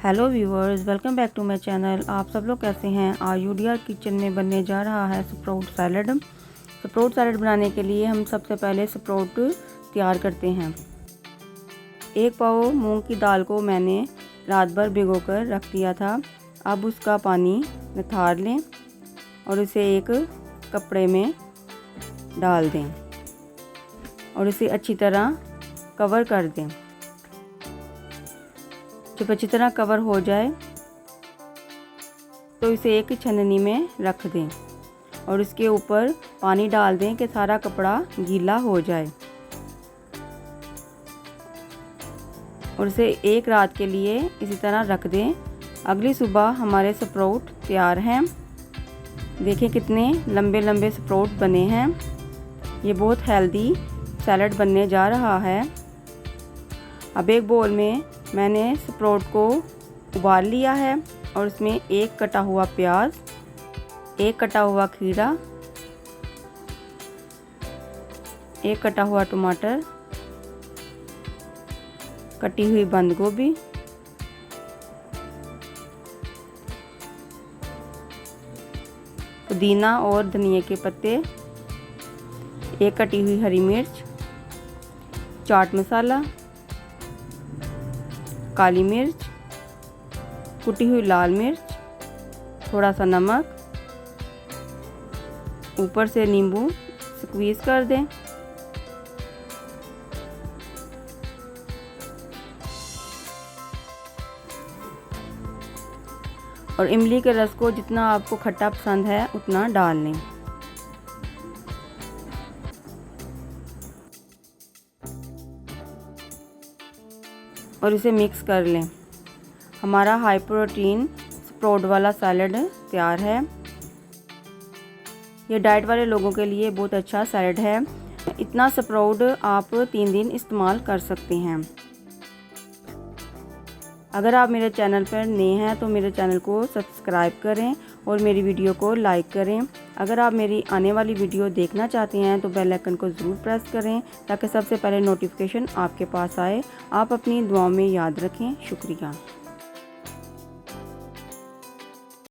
Hello viewers, welcome back to my channel. आप सब लोग कैसे हैं? आज यूडीआर किचन में बनने जा रहा है स्प्राउट सैलड। स्प्राउट सैलड बनाने के लिए हम सबसे पहले स्प्राउट तैयार करते हैं। 1 पाव मूंग की दाल को मैंने रात भर भिगोकर रख दिया था। अब उसका पानी निथार लें और इसे एक कपड़े में डाल दें और इसे अच्छी तरह कवर कर दें। जब अच्छी तरह कवर हो जाए तो इसे एक छन्नी में रख दें और इसके ऊपर पानी डाल दें कि सारा कपड़ा गीला हो जाए और इसे एक रात के लिए इसी तरह रख दें। अगली सुबह हमारे स्प्राउट तैयार हैं। देखें कितने लंबे लंबे स्प्राउट बने हैं। ये बहुत हेल्दी सैलड बनने जा रहा है। अब एक बोल में मैंने स्प्राउट को उबाल लिया है और इसमें 1 कटा हुआ प्याज, 1 कटा हुआ खीरा, 1 कटा हुआ टमाटर, कटी हुई बंद गोभी, पुदीना और धनिया के पत्ते, 1 कटी हुई हरी मिर्च, चाट मसाला, काली मिर्च, कुटी हुई लाल मिर्च, थोड़ा सा नमक, ऊपर से नींबू स्क्वीज़ कर दें और इमली के रस को जितना आपको खट्टा पसंद है उतना डाल लें। और इसे मिक्स कर लें। हमारा हाई प्रोटीन स्प्राउट वाला सैलड तैयार है। ये डाइट वाले लोगों के लिए बहुत अच्छा सैलड है। इतना स्प्राउट आप 3 दिन इस्तेमाल कर सकते हैं। अगर आप मेरे चैनल पर नए हैं तो मेरे चैनल को सब्सक्राइब करें और मेरी वीडियो को लाइक करें। अगर आप मेरी आने वाली वीडियो देखना चाहते हैं तो बेल आइकन को ज़रूर प्रेस करें ताकि सबसे पहले नोटिफिकेशन आपके पास आए। आप अपनी दुआओं में याद रखें। शुक्रिया।